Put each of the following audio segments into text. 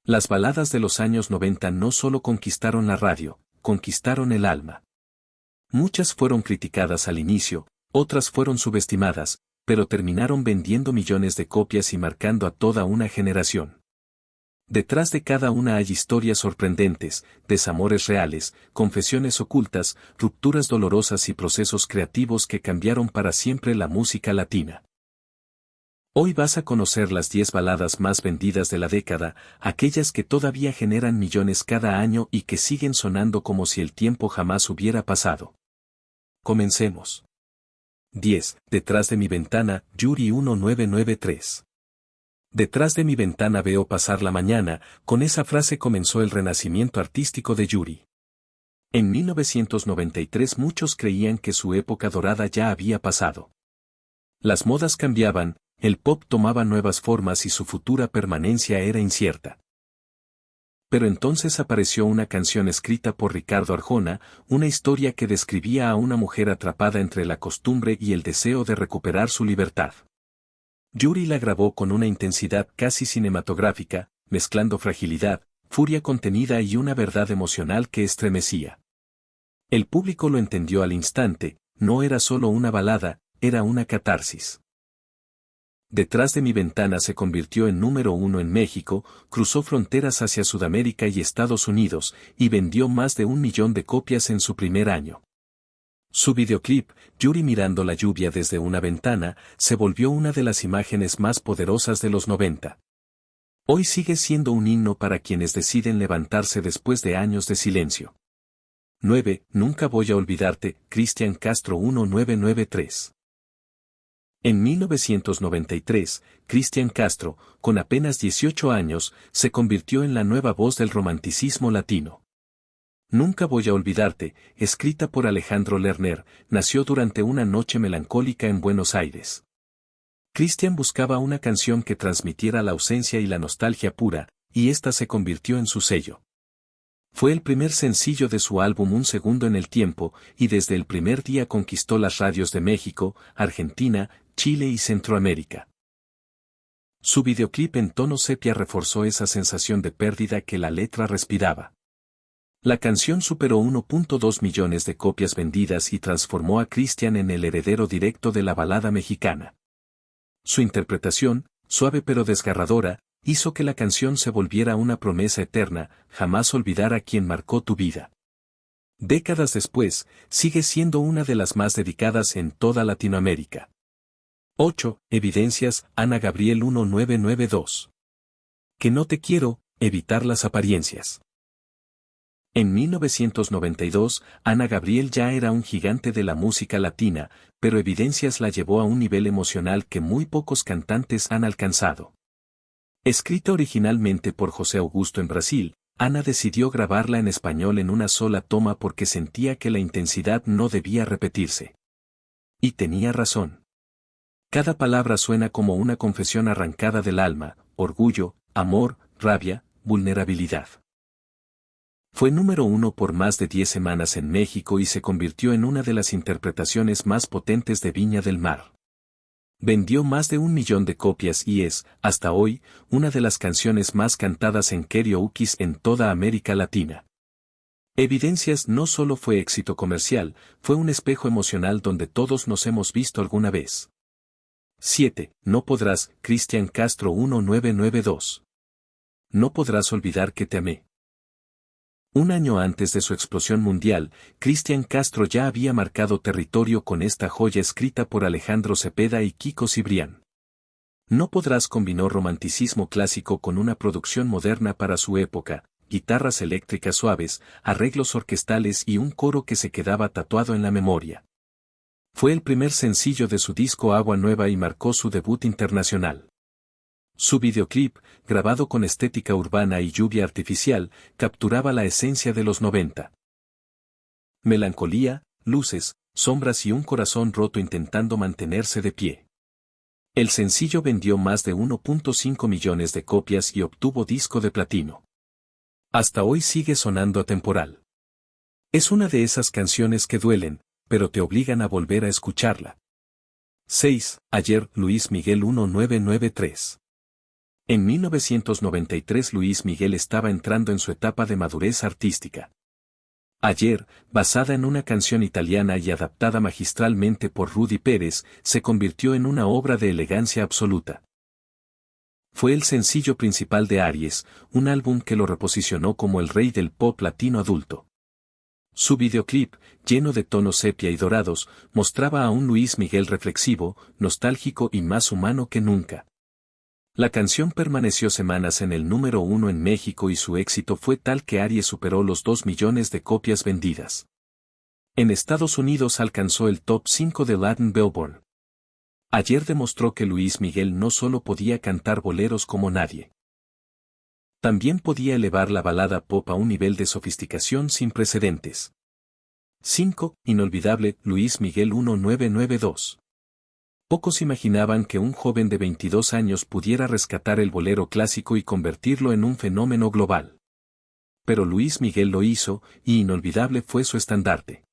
Las baladas de los años 90 no solo conquistaron la radio, conquistaron el alma. Muchas fueron criticadas al inicio, otras fueron subestimadas, pero terminaron vendiendo millones de copias y marcando a toda una generación. Detrás de cada una hay historias sorprendentes, desamores reales, confesiones ocultas, rupturas dolorosas y procesos creativos que cambiaron para siempre la música latina. Hoy vas a conocer las 10 baladas más vendidas de la década, aquellas que todavía generan millones cada año y que siguen sonando como si el tiempo jamás hubiera pasado. Comencemos. 10. Detrás de mi ventana, Yuri 1993. Detrás de mi ventana veo pasar la mañana, con esa frase comenzó el renacimiento artístico de Yuri. En 1993 muchos creían que su época dorada ya había pasado. Las modas cambiaban, el pop tomaba nuevas formas y su futura permanencia era incierta. Pero entonces apareció una canción escrita por Ricardo Arjona, una historia que describía a una mujer atrapada entre la costumbre y el deseo de recuperar su libertad. Yuri la grabó con una intensidad casi cinematográfica, mezclando fragilidad, furia contenida y una verdad emocional que estremecía. El público lo entendió al instante, no era solo una balada, era una catarsis. Detrás de mi ventana se convirtió en número 1 en México, cruzó fronteras hacia Sudamérica y Estados Unidos, y vendió más de 1 millón de copias en su primer año. Su videoclip, Yuri mirando la lluvia desde una ventana, se volvió una de las imágenes más poderosas de los 90. Hoy sigue siendo un himno para quienes deciden levantarse después de años de silencio. 9. Nunca voy a olvidarte, Cristian Castro 1993. En 1993, Cristian Castro, con apenas 18 años, se convirtió en la nueva voz del romanticismo latino. Nunca voy a olvidarte, escrita por Alejandro Lerner, nació durante una noche melancólica en Buenos Aires. Cristian buscaba una canción que transmitiera la ausencia y la nostalgia pura, y esta se convirtió en su sello. Fue el primer sencillo de su álbum Un Segundo en el Tiempo, y desde el primer día conquistó las radios de México, Argentina, Chile y Centroamérica. Su videoclip en tono sepia reforzó esa sensación de pérdida que la letra respiraba. La canción superó 1.2 millones de copias vendidas y transformó a Cristian en el heredero directo de la balada mexicana. Su interpretación, suave pero desgarradora, hizo que la canción se volviera una promesa eterna, jamás olvidar a quien marcó tu vida. Décadas después, sigue siendo una de las más dedicadas en toda Latinoamérica. 8. Evidencias, Ana Gabriel 1992. Que no te quiero, evitar las apariencias. En 1992, Ana Gabriel ya era un gigante de la música latina, pero Evidencias la llevó a un nivel emocional que muy pocos cantantes han alcanzado. Escrita originalmente por José Augusto en Brasil, Ana decidió grabarla en español en una sola toma porque sentía que la intensidad no debía repetirse. Y tenía razón. Cada palabra suena como una confesión arrancada del alma, orgullo, amor, rabia, vulnerabilidad. Fue número 1 por más de 10 semanas en México y se convirtió en una de las interpretaciones más potentes de Viña del Mar. Vendió más de 1 millón de copias y es, hasta hoy, una de las canciones más cantadas en karaoke en toda América Latina. Evidencias no solo fue éxito comercial, fue un espejo emocional donde todos nos hemos visto alguna vez. 7. No podrás, Cristian Castro 1992. No podrás olvidar que te amé. Un año antes de su explosión mundial, Cristian Castro ya había marcado territorio con esta joya escrita por Alejandro Cepeda y Kiko Cibrián. No podrás combinó romanticismo clásico con una producción moderna para su época, guitarras eléctricas suaves, arreglos orquestales y un coro que se quedaba tatuado en la memoria. Fue el primer sencillo de su disco Agua Nueva y marcó su debut internacional. Su videoclip, grabado con estética urbana y lluvia artificial, capturaba la esencia de los 90. Melancolía, luces, sombras y un corazón roto intentando mantenerse de pie. El sencillo vendió más de 1.5 millones de copias y obtuvo disco de platino. Hasta hoy sigue sonando atemporal. Es una de esas canciones que duelen, pero te obligan a volver a escucharla. 6. Ayer, Luis Miguel 1993. En 1993 Luis Miguel estaba entrando en su etapa de madurez artística. Ayer, basada en una canción italiana y adaptada magistralmente por Rudy Pérez, se convirtió en una obra de elegancia absoluta. Fue el sencillo principal de Aries, un álbum que lo reposicionó como el rey del pop latino adulto. Su videoclip, lleno de tonos sepia y dorados, mostraba a un Luis Miguel reflexivo, nostálgico y más humano que nunca. La canción permaneció semanas en el número 1 en México y su éxito fue tal que Aries superó los 2 millones de copias vendidas. En Estados Unidos alcanzó el top 5 de Latin Billboard. Ayer demostró que Luis Miguel no solo podía cantar boleros como nadie. También podía elevar la balada pop a un nivel de sofisticación sin precedentes. 5. Inolvidable, Luis Miguel 1992. Pocos imaginaban que un joven de 22 años pudiera rescatar el bolero clásico y convertirlo en un fenómeno global. Pero Luis Miguel lo hizo, y Inolvidable fue su estandarte.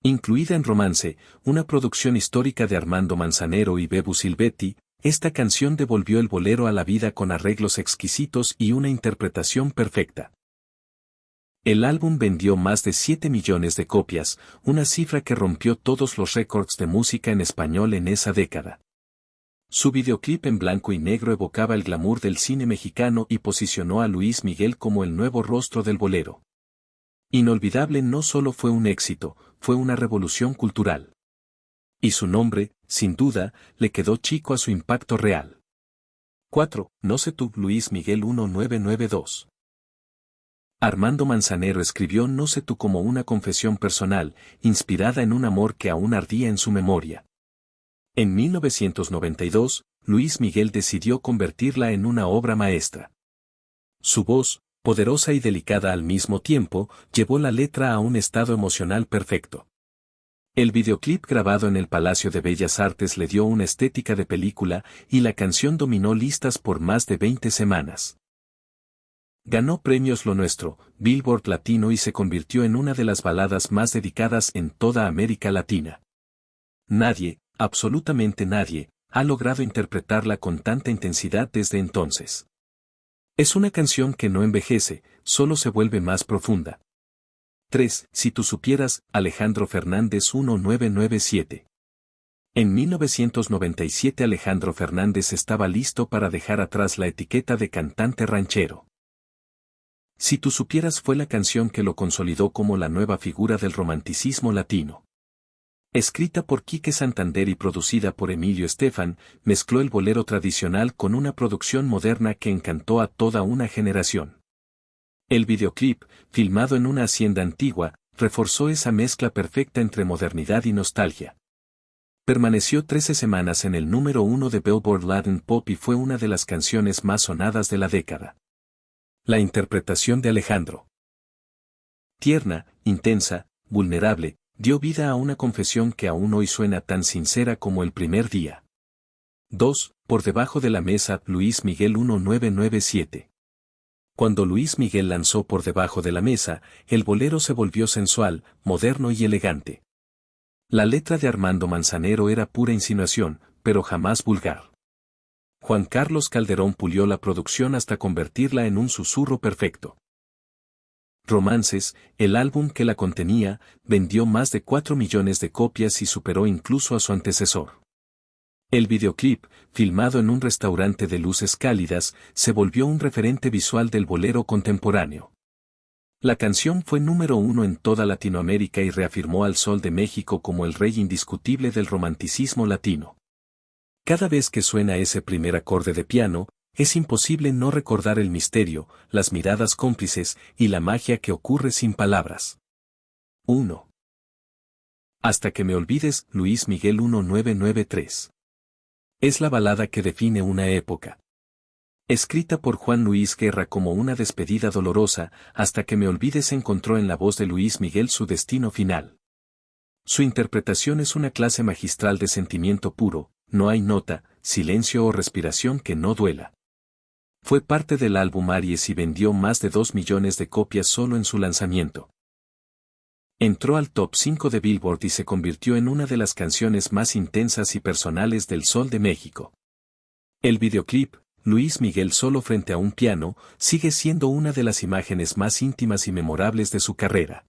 Incluida en Romance, una producción histórica de Armando Manzanero y Bebu Silvetti, esta canción devolvió el bolero a la vida con arreglos exquisitos y una interpretación perfecta. El álbum vendió más de 7 millones de copias, una cifra que rompió todos los récords de música en español en esa década. Su videoclip en blanco y negro evocaba el glamour del cine mexicano y posicionó a Luis Miguel como el nuevo rostro del bolero. Inolvidable no solo fue un éxito, fue una revolución cultural. Y su nombre, sin duda, le quedó chico a su impacto real. 4. No sé tú, Luis Miguel 1992. Armando Manzanero escribió No sé tú como una confesión personal, inspirada en un amor que aún ardía en su memoria. En 1992, Luis Miguel decidió convertirla en una obra maestra. Su voz, poderosa y delicada al mismo tiempo, llevó la letra a un estado emocional perfecto. El videoclip grabado en el Palacio de Bellas Artes le dio una estética de película y la canción dominó listas por más de 20 semanas. Ganó premios Lo Nuestro, Billboard Latino y se convirtió en una de las baladas más dedicadas en toda América Latina. Nadie, absolutamente nadie, ha logrado interpretarla con tanta intensidad desde entonces. Es una canción que no envejece, solo se vuelve más profunda. 3. Si tú supieras, Alejandro Fernández 1997. En 1997 Alejandro Fernández estaba listo para dejar atrás la etiqueta de cantante ranchero. Si tú supieras fue la canción que lo consolidó como la nueva figura del romanticismo latino. Escrita por Quique Santander y producida por Emilio Estefan, mezcló el bolero tradicional con una producción moderna que encantó a toda una generación. El videoclip, filmado en una hacienda antigua, reforzó esa mezcla perfecta entre modernidad y nostalgia. Permaneció 13 semanas en el número 1 de Billboard Latin Pop y fue una de las canciones más sonadas de la década. La interpretación de Alejandro. Tierna, intensa, vulnerable, dio vida a una confesión que aún hoy suena tan sincera como el primer día. 2. Por debajo de la mesa, Luis Miguel 1997. Cuando Luis Miguel lanzó Por debajo de la mesa, el bolero se volvió sensual, moderno y elegante. La letra de Armando Manzanero era pura insinuación, pero jamás vulgar. Juan Carlos Calderón pulió la producción hasta convertirla en un susurro perfecto. Romances, el álbum que la contenía, vendió más de 4 millones de copias y superó incluso a su antecesor. El videoclip, filmado en un restaurante de luces cálidas, se volvió un referente visual del bolero contemporáneo. La canción fue número 1 en toda Latinoamérica y reafirmó al Sol de México como el rey indiscutible del romanticismo latino. Cada vez que suena ese primer acorde de piano, es imposible no recordar el misterio, las miradas cómplices y la magia que ocurre sin palabras. 1. Hasta que me olvides, Luis Miguel 1993. Es la balada que define una época. Escrita por Juan Luis Guerra como una despedida dolorosa, Hasta que me olvides encontró en la voz de Luis Miguel su destino final. Su interpretación es una clase magistral de sentimiento puro, no hay nota, silencio o respiración que no duela. Fue parte del álbum Aries y vendió más de 2 millones de copias solo en su lanzamiento. Entró al top 5 de Billboard y se convirtió en una de las canciones más intensas y personales del Sol de México. El videoclip, Luis Miguel solo frente a un piano, sigue siendo una de las imágenes más íntimas y memorables de su carrera.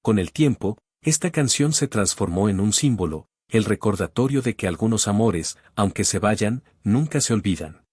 Con el tiempo, esta canción se transformó en un símbolo, el recordatorio de que algunos amores, aunque se vayan, nunca se olvidan.